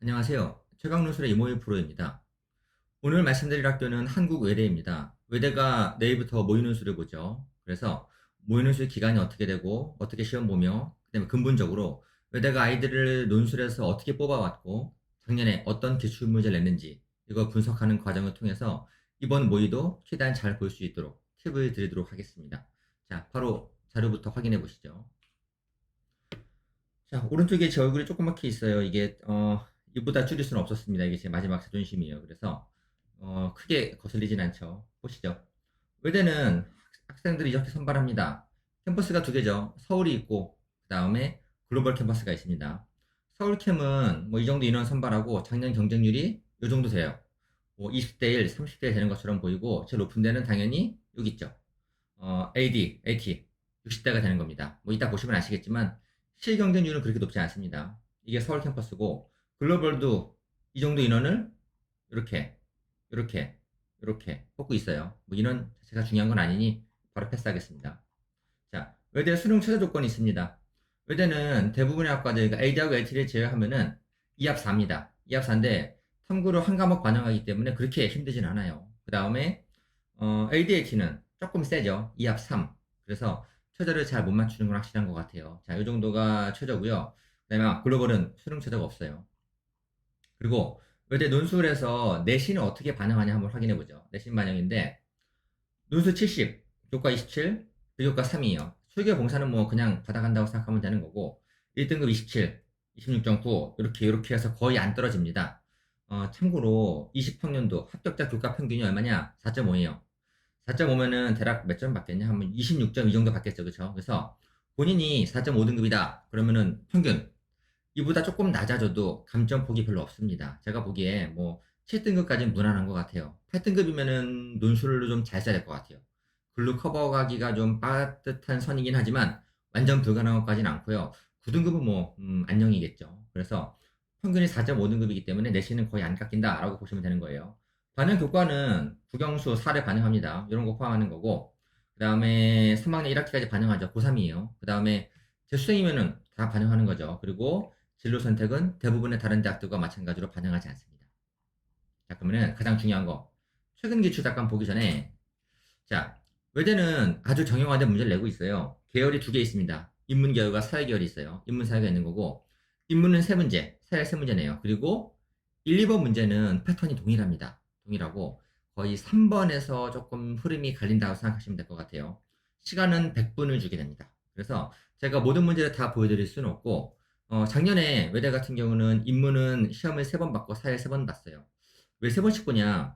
안녕하세요. 최강론술의 이모희 프로입니다. 오늘 말씀드릴 학교는 한국외대입니다. 외대가 내일부터 모의논 술을 보죠. 그래서 모의논 술 기간이 어떻게 되고 어떻게 시험 보며 그다음에 근본적으로 외대가 아이들을 논술에서 어떻게 뽑아왔고 작년에 어떤 기출문제를 냈는지 이거 분석하는 과정을 통해서 이번 모의도 최대한 잘 볼 수 있도록 팁을 드리도록 하겠습니다. 자, 바로 자료부터 확인해 보시죠. 자, 오른쪽에 제 얼굴이 조그맣게 있어요. 이게 이보다 줄일 수는 없었습니다. 이게 제 마지막 자존심이에요. 그래서 크게 거슬리진 않죠. 보시죠. 의대는 학생들이 이렇게 선발합니다. 캠퍼스가 두 개죠. 서울이 있고 그 다음에 글로벌 캠퍼스가 있습니다. 서울캠은 뭐 이 정도 인원 선발하고 작년 경쟁률이 이 정도 돼요. 뭐 20대 1, 30대 되는 것처럼 보이고 제일 높은 데는 당연히 여기 있죠. AT 60대가 되는 겁니다. 뭐 이따 보시면 아시겠지만 실경쟁률은 그렇게 높지 않습니다. 이게 서울 캠퍼스고 글로벌도 이 정도 인원을 이렇게 이렇게 이렇게 뽑고 있어요. 뭐 인원 자체가 중요한 건 아니니 바로 패스하겠습니다. 자, 외대 수능 최저 조건이 있습니다. 외대는 대부분의 학과들, 그러니까 AD하고 LT를 제외하면은 2합 4입니다. 2합 4인데 탐구로 한 과목 반영하기 때문에 그렇게 힘들진 않아요. 그 다음에 ADH는 조금 세죠. 2합 3. 그래서 최저를 잘 못 맞추는 건 확실한 것 같아요. 자, 이 정도가 최저고요. 그 다음에 글로벌은 수능 최저가 없어요. 그리고 외대 논술에서 내신을 어떻게 반영하냐 한번 확인해 보죠. 내신 반영인데 논술 70, 교과 27, 비교과 3이에요. 수교 봉사는 뭐 그냥 받아간다고 생각하면 되는 거고 1등급 27, 26.9 이렇게 해서 거의 안 떨어집니다. 참고로 20학년도 합격자 교과 평균이 얼마냐? 4.5예요. 4.5면은 대략 몇 점 받겠냐? 하면 26점 이 정도 받겠죠. 그쵸? 그래서 본인이 4.5등급이다. 그러면은 평균 이보다 조금 낮아져도 감점폭이 별로 없습니다. 제가 보기에 뭐 7등급까지는 무난한 것 같아요. 8등급이면은 논술로 좀 잘 써야 될 것 같아요. 글로 커버가기가 좀 빠듯한 선이긴 하지만 완전 불가능한 것까지는 않고요. 9등급은 뭐 안녕이겠죠. 그래서 평균이 4.5등급이기 때문에 내신은 거의 안 깎인다라고 보시면 되는 거예요. 반영 교과는 국영수 4를 반영합니다. 이런 거 포함하는 거고 그 다음에 3학년 1학기까지 반영하죠. 고3이에요. 그 다음에 재수생이면은 다 반영하는 거죠. 그리고 진로 선택은 대부분의 다른 대학들과 마찬가지로 반영하지 않습니다. 자, 그러면은 가장 중요한 거. 최근 기출 잠깐 보기 전에, 자, 외대는 아주 정형화된 문제를 내고 있어요. 계열이 두 개 있습니다. 인문 계열과 사회 계열이 있어요. 인문 사회가 있는 거고, 인문은 세 문제, 사회 세 문제네요. 그리고 1, 2번 문제는 패턴이 동일합니다. 동일하고, 거의 3번에서 조금 흐름이 갈린다고 생각하시면 될 것 같아요. 시간은 100분을 주게 됩니다. 그래서 제가 모든 문제를 다 보여드릴 수는 없고, 작년에 외대 같은 경우는 인문은 시험을 3번 받고 사회 3번 봤어요. 왜 3번씩 보냐?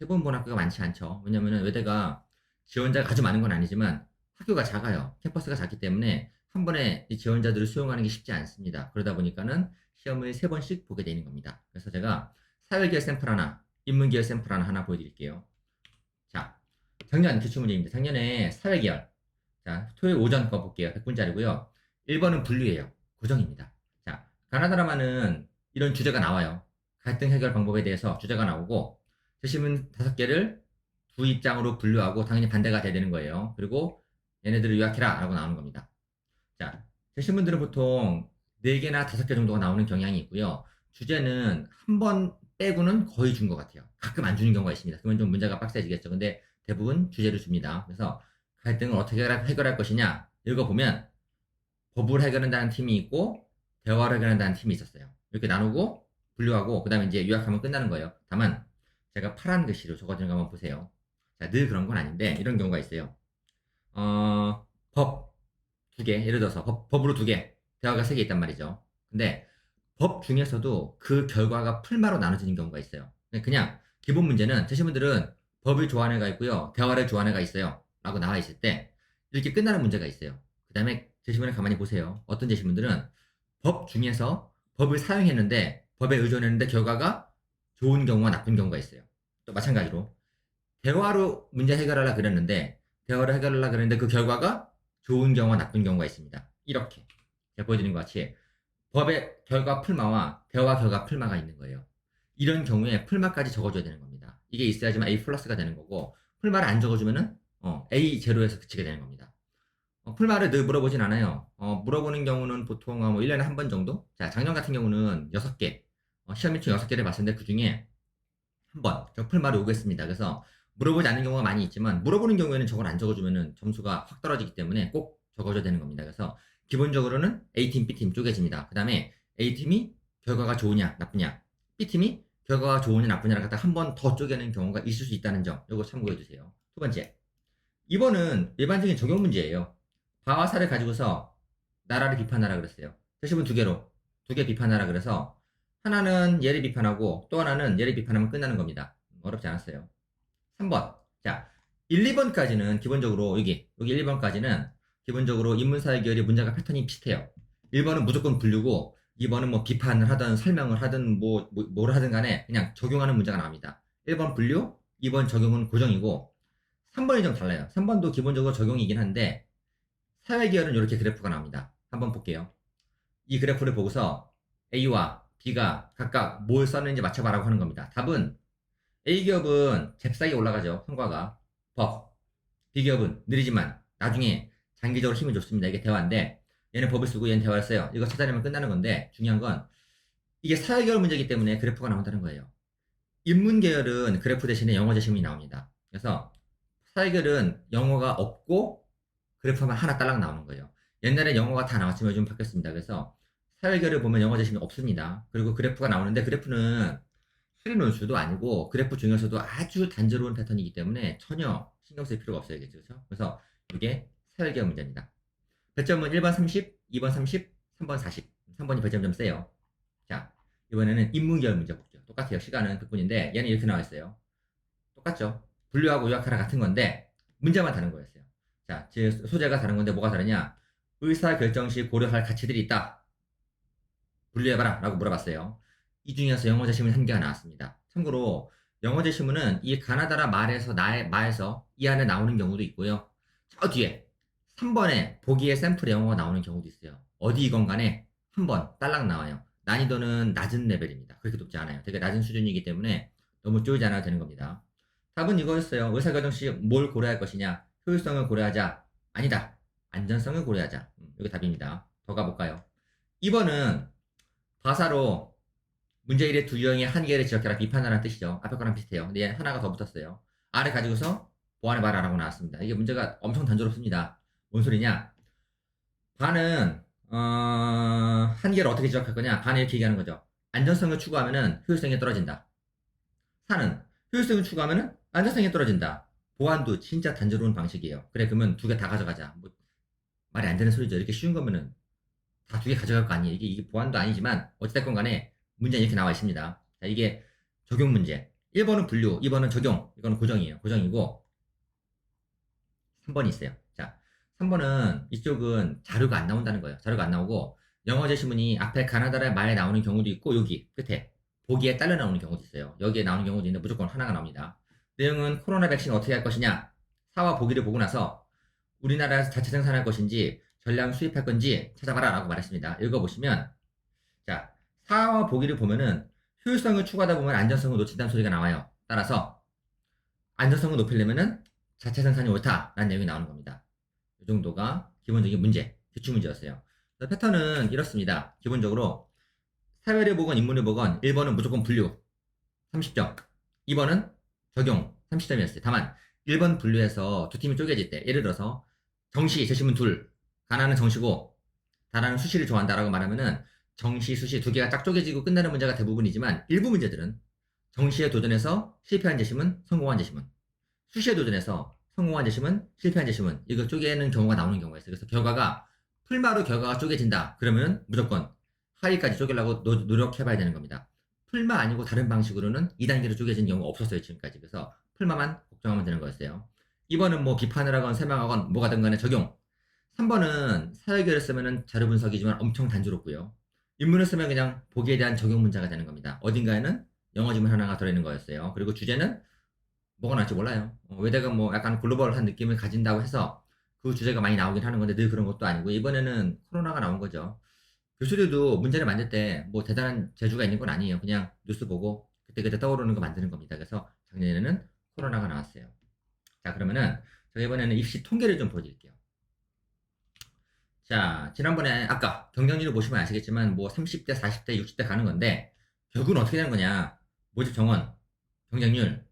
3번 본 학교가 많지 않죠. 왜냐면은 외대가 지원자가 아주 많은 건 아니지만 학교가 작아요. 캠퍼스가 작기 때문에 한 번에 이 지원자들을 수용하는 게 쉽지 않습니다. 그러다 보니까는 시험을 3번씩 보게 되는 겁니다. 그래서 제가 사회계열 샘플 하나, 인문계열 샘플 하나 보여드릴게요. 자, 작년 기출문제입니다. 작년에 사회계열. 자, 토요일 오전 거 볼게요. 100분짜리고요. 1번은 분류예요. 고정입니다. 자, 가나다라마는 이런 주제가 나와요. 갈등 해결 방법에 대해서 주제가 나오고 제시문 5개를 두 입장으로 분류하고 당연히 반대가 돼야 되는 거예요. 그리고 얘네들을 요약해라 라고 나오는 겁니다. 자, 제시문들은 보통 4개나 5개 정도가 나오는 경향이 있고요. 주제는 한 번 빼고는 거의 준 것 같아요. 가끔 안 주는 경우가 있습니다. 그러면 좀 문제가 빡세지겠죠. 근데 대부분 주제를 줍니다. 그래서 갈등을 어떻게 해결할 것이냐 읽어보면 법을 해결한다는 팀이 있고 대화를 해결한다는 팀이 있었어요. 이렇게 나누고 분류하고 그 다음에 이제 요약하면 끝나는 거예요. 다만 제가 파란 글씨로 적어준 거 한번 보세요. 자, 늘 그런 건 아닌데 이런 경우가 있어요. 법 2개, 예를 들어서 법으로 2개, 대화가 3개 있단 말이죠. 근데 법 중에서도 그 결과가 풀마로 나눠지는 경우가 있어요. 그냥 기본 문제는 제시문들은 법을 좋아하는 애가 있고요. 대화를 좋아하는 애가 있어요. 라고 나와 있을 때 이렇게 끝나는 문제가 있어요. 그 다음에 제시문을 가만히 보세요. 어떤 제시문들은 법 중에서 법을 사용했는데 법에 의존했는데 결과가 좋은 경우와 나쁜 경우가 있어요. 또 마찬가지로 대화로 문제 해결하려 그랬는데 대화를 해결하려 그랬는데 그 결과가 좋은 경우와 나쁜 경우가 있습니다. 이렇게 제가 보여드린 것 같이 법의 결과 풀마와 대화 결과 풀마가 있는 거예요. 이런 경우에 풀마까지 적어줘야 되는 겁니다. 이게 있어야지만 A 플러스가 되는 거고 풀마를 안 적어주면은 A 제로에서 그치게 되는 겁니다. 풀마를 늘 물어보진 않아요. 물어보는 경우는 보통 뭐 1년에 한 번 정도? 자, 작년 같은 경우는 6개, 시험이 총 6개를 봤었는데 그중에 한번 저 풀마를 오겠습니다. 그래서 물어보지 않는 경우가 많이 있지만 물어보는 경우에는 저걸 안 적어주면은 점수가 확 떨어지기 때문에 꼭 적어줘야 되는 겁니다. 그래서 기본적으로는 A팀, B팀 쪼개집니다. 그 다음에 A팀이 결과가 좋으냐 나쁘냐, B팀이 결과가 좋으냐 나쁘냐를 갖다 한 번 더 쪼개는 경우가 있을 수 있다는 점 이거 참고해 주세요. 두 번째, 2번은 일반적인 적용 문제예요. 바와 사를 가지고서 나라를 비판하라 그랬어요. 대시분 두 개로 두 개 비판하라 그래서 하나는 얘를 비판하고 또 하나는 얘를 비판하면 끝나는 겁니다. 어렵지 않았어요. 3번. 자, 1, 2번까지는 기본적으로 여기 1번까지는 기본적으로 인문사회 계열의 문제가 패턴이 비슷해요. 1번은 무조건 분류고 2번은 뭐 비판을 하든 설명을 하든 뭘 하든 간에 그냥 적용하는 문제가 나옵니다. 1번 분류, 2번 적용은 고정이고 3번이 좀 달라요. 3번도 기본적으로 적용이긴 한데 사회 계열은 이렇게 그래프가 나옵니다. 한번 볼게요. 이 그래프를 보고서 A와 B가 각각 뭘 썼는지 맞춰봐라고 하는 겁니다. 답은 A기업은 잽싸게 올라가죠. 성과가. 법. B기업은 느리지만 나중에 장기적으로 힘이 좋습니다. 이게 대화인데 얘는 법을 쓰고 얘는 대화를 써요. 이거 찾아내면 끝나는 건데 중요한 건 이게 사회계열 문제이기 때문에 그래프가 나온다는 거예요. 인문계열은 그래프 대신에 영어 제시문이 나옵니다. 그래서 사회계열은 영어가 없고 그래프만 하나 딸랑 나오는 거예요. 옛날에 영어가 다 나왔지만 요즘 바뀌었습니다. 그래서 사회계열을 보면 영어 제시문이 없습니다. 그리고 그래프가 나오는데 그래프는 수리 논술도 아니고 그래프 중에서도 아주 단조로운 패턴이기 때문에 전혀 신경 쓸 필요가 없어요. 그렇죠? 그래서 이게 사회계열 문제입니다. 배점은 1번 30, 2번 30, 3번 40. 3번이 배점 좀 세요. 자, 이번에는 인문계열 문제 볼게요. 똑같아요. 시간은 100분인데 얘는 이렇게 나와 있어요. 똑같죠? 분류하고 요약하라 같은 건데 문제만 다른 거였어요. 자, 소재가 다른 건데 뭐가 다르냐? 의사결정 시 고려할 가치들이 있다. 분류해봐라 라고 물어봤어요. 이 중에서 영어 제시문 한 개가 나왔습니다. 참고로 영어 제시문은 이 가나다라 말에서 이 안에 나오는 경우도 있고요. 저 뒤에 3번에 보기에 샘플의 영어가 나오는 경우도 있어요. 어디이건 간에 한 번 딸랑 나와요. 난이도는 낮은 레벨입니다. 그렇게 높지 않아요. 되게 낮은 수준이기 때문에 너무 쪼이지 않아도 되는 겁니다. 답은 이거였어요. 의사결정 시 뭘 고려할 것이냐? 효율성을 고려하자. 아니다. 안전성을 고려하자. 이게 답입니다. 더 가볼까요? 2번은 가사로 문제 1의 두 유형의 한 개를 지적해라 비판하라는 뜻이죠. 앞에 거랑 비슷해요. 근데 하나가 더 붙었어요. R을 가지고서 보완해봐라라고 나왔습니다. 이게 문제가 엄청 단조롭습니다. 뭔 소리냐? 반은 한 개를 어떻게 지적할 거냐? 반은 이렇게 얘기하는 거죠. 안전성을 추구하면은 효율성이 떨어진다. 4는 효율성을 추구하면은 안전성이 떨어진다. 보완도 진짜 단조로운 방식이에요. 그래 그러면 두 개 다 가져가자. 뭐, 말이 안 되는 소리죠. 이렇게 쉬운 거면은 다 두 개 가져갈 거 아니에요. 이게 보완도 아니지만 어찌됐건 간에 문제는 이렇게 나와 있습니다. 자, 이게 적용 문제. 1번은 분류, 2번은 적용. 이거는 고정이에요. 고정이고 3번이 있어요. 자, 3번은 이쪽은 자료가 안 나온다는 거예요. 자료가 안 나오고 영어 제시문이 앞에 가나다라의 말에 나오는 경우도 있고 여기 끝에 보기에 딸려 나오는 경우도 있어요. 여기에 나오는 경우도 있는데 무조건 하나가 나옵니다. 내용은 코로나 백신 어떻게 할 것이냐? 사와 보기를 보고 나서 우리나라에서 자체 생산할 것인지 전량 수입할 건지 찾아봐라 라고 말했습니다. 읽어보시면 자, 사와 보기를 보면은 효율성을 추구하다 보면 안전성을 놓친다는 소리가 나와요. 따라서 안전성을 높이려면은 자체 생산이 옳다라는 내용이 나오는 겁니다. 이 정도가 기본적인 문제, 기출 문제였어요. 패턴은 이렇습니다. 기본적으로 사회를 보건 인문을 보건 1번은 무조건 분류 30점, 2번은 적용 30점이었어요. 다만 1번 분류해서 두 팀이 쪼개질 때 예를 들어서 정시 제시문 둘, 가나는 정시고 다나는 수시를 좋아한다라고 말하면은 정시, 수시 두 개가 딱 쪼개지고 끝나는 문제가 대부분이지만 일부 문제들은 정시에 도전해서 실패한 제시문, 성공한 제시문, 수시에 도전해서 성공한 제시문, 실패한 제시문 이걸 쪼개는 경우가 나오는 경우가 있어요. 그래서 결과가 풀마로 결과가 쪼개진다. 그러면 무조건 하위까지 쪼개려고 노력해봐야 되는 겁니다. 풀마 아니고 다른 방식으로는 2단계로 쪼개진 경우가 없었어요. 지금까지. 그래서 풀마만 걱정하면 되는 거였어요. 2번은 뭐 비판을 하건 설명하건 뭐가든 간에 적용. 3번은 사회계를 쓰면은 자료 분석이지만 엄청 단조롭고요. 인문을 쓰면 그냥 보기에 대한 적용 문제가 되는 겁니다. 어딘가에는 영어 지문 하나가 들어있는 거였어요. 그리고 주제는 뭐가 나올지 몰라요. 외대가 뭐 약간 글로벌한 느낌을 가진다고 해서 그 주제가 많이 나오긴 하는 건데 늘 그런 것도 아니고 이번에는 코로나가 나온 거죠. 교수들도 문제를 만들 때 뭐 대단한 재주가 있는 건 아니에요. 그냥 뉴스 보고 그때그때 떠오르는 거 만드는 겁니다. 그래서 작년에는 코로나가 나왔어요. 자, 그러면은 제가 이번에는 입시 통계를 좀 보여드릴게요. 자, 지난번에 아까 경쟁률을 보시면 아시겠지만 뭐 30대, 40대, 60대 가는 건데 결국은 어떻게 되는 거냐? 모집 정원, 경쟁률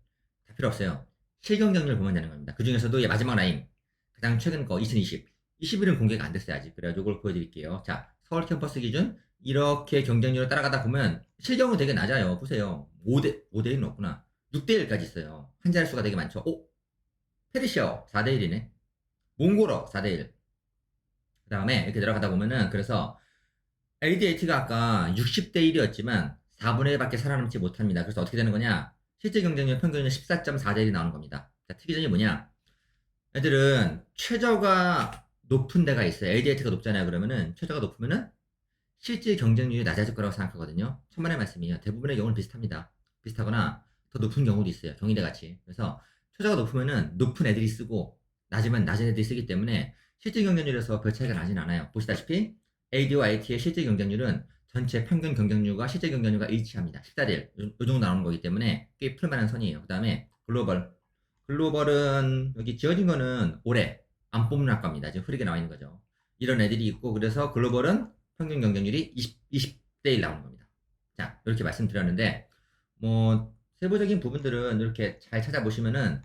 다 필요 없어요. 실경쟁률 보면 되는 겁니다. 그 중에서도 마지막 라인 가장 최근 거 2020, 21은 공개가 안 됐어요 아직. 그래가지고 이걸 보여드릴게요. 자, 서울 캠퍼스 기준 이렇게 경쟁률을 따라가다 보면 실경은 되게 낮아요. 보세요. 5대 1은 없구나. 6대 1까지 있어요. 한 자릿수가 되게 많죠. 오, 페르시아 4대 1이네. 몽골어 4대 1. 그 다음에 이렇게 내려가다 보면은 그래서 ADAT가 아까 60대 1이었지만 4분의 1밖에 살아남지 못합니다. 그래서 어떻게 되는 거냐? 실제 경쟁률 평균은 14.4대 1이 나오는 겁니다. 자, 특이점이 뭐냐? 애들은 최저가 높은 데가 있어요. ADAT가 높잖아요. 그러면은 최저가 높으면은 실제 경쟁률이 낮아질 거라고 생각하거든요. 천만의 말씀이에요. 대부분의 경우는 비슷합니다. 비슷하거나 더 높은 경우도 있어요. 경희대 같이. 그래서 최저가 높으면은 높은 애들이 쓰고 낮으면 낮은 애들이 쓰기 때문에 실제 경쟁률에서 별 차이가 나진 않아요. 보시다시피 AD와 IT의 실제 경쟁률은 전체 평균 경쟁률과 실제 경쟁률과 일치합니다. 14대 1. 요 정도 나오는 거기 때문에 꽤 풀만한 선이에요. 그 다음에 글로벌. 글로벌은 여기 지어진 거는 올해 안 뽑는 학과입니다. 지금 흐리게 나와 있는 거죠. 이런 애들이 있고 그래서 글로벌은 평균 경쟁률이 20대 1 나오는 겁니다. 자, 이렇게 말씀드렸는데 뭐 세부적인 부분들은 이렇게 잘 찾아보시면은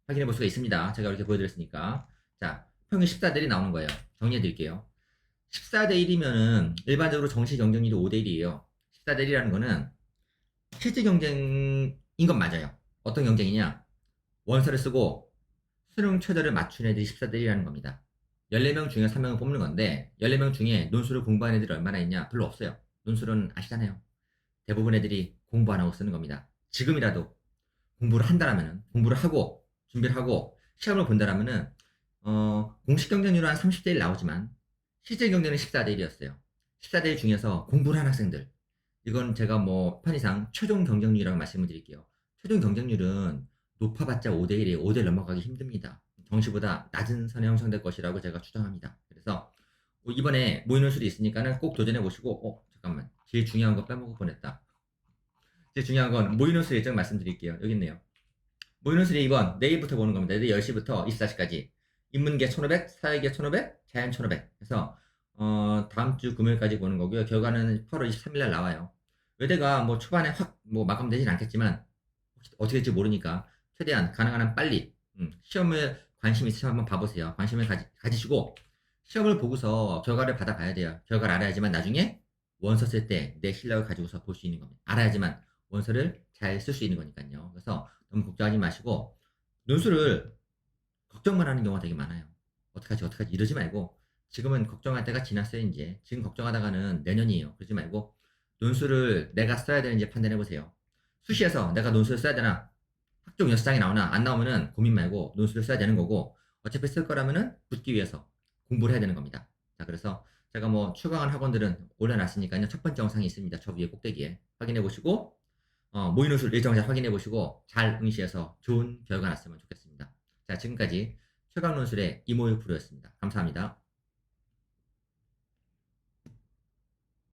확인해 볼 수가 있습니다. 제가 이렇게 보여드렸으니까. 자, 평균 14대 1이 나오는 거예요. 정리해 드릴게요. 14대 1이면은 일반적으로 정시 경쟁률이 5대 1이에요. 14대 1이라는 거는 실제 경쟁인 건 맞아요. 어떤 경쟁이냐? 원서를 쓰고 수능 최저를 맞춘 애들이 14대 1이라는 겁니다. 14명 중에 3명을 뽑는 건데 14명 중에 논술을 공부한 애들이 얼마나 있냐? 별로 없어요. 논술은 아시잖아요. 대부분 애들이 공부 안 하고 쓰는 겁니다. 지금이라도 공부를 한다라면은 공부를 하고 준비를 하고 시험을 본다라면은 공식 경쟁률은 한 30대 1 나오지만 실제 경쟁은 14대 1이었어요. 14대 1 중에서 공부를 한 학생들 이건 제가 뭐 편의상 최종 경쟁률이라고 말씀을 드릴게요. 최종 경쟁률은 높아봤자 5대 1이에요. 5대 1 넘어가기 힘듭니다. 정시보다 낮은 선에 형성될 것이라고 제가 추정합니다. 그래서 이번에 모의논술이 있으니까는 꼭 도전해 보시고 잠깐만 제일 중요한 거 빼먹을 뻔했다. 제일 중요한 건 모의논술 일정 말씀드릴게요. 여기 있네요. 모의논술이 이번 내일부터 보는 겁니다. 내일 10시부터 24시까지 인문계 1500, 사회계 1500, 자연 1500 해서 다음 주 금요일까지 보는 거고요. 결과는 8월 23일 날 나와요. 외대가 뭐 초반에 확 뭐 마감되진 않겠지만 어떻게 될지 모르니까 최대한 가능한 한 빨리 시험을 관심 있으시면 한번 봐보세요. 관심을 가지시고 시험을 보고서 결과를 받아봐야 돼요. 결과를 알아야지만 나중에 원서 쓸 때 내 실력을 가지고서 볼 수 있는 겁니다. 알아야지만 원서를 잘 쓸 수 있는 거니까요. 그래서 너무 걱정하지 마시고 논술을 걱정만 하는 경우가 되게 많아요. 어떡하지 이러지 말고 지금은 걱정할 때가 지났어요 이제. 지금 걱정하다가는 내년이에요. 그러지 말고 논술을 내가 써야 되는지 판단해 보세요. 수시에서 내가 논술을 써야 되나 학종 6장이 나오나 안 나오면은 고민 말고 논술을 써야 되는 거고 어차피 쓸 거라면은 붙기 위해서 공부를 해야 되는 겁니다. 자, 그래서 제가 뭐 추가한 학원들은 올려놨으니까요. 첫 번째 영상이 있습니다. 저 위에 꼭대기에 확인해 보시고 모의논술 일정 잘 확인해 보시고 잘 응시해서 좋은 결과 났으면 좋겠습니다. 자, 지금까지 최강논술의 이모유 프로였습니다. 감사합니다.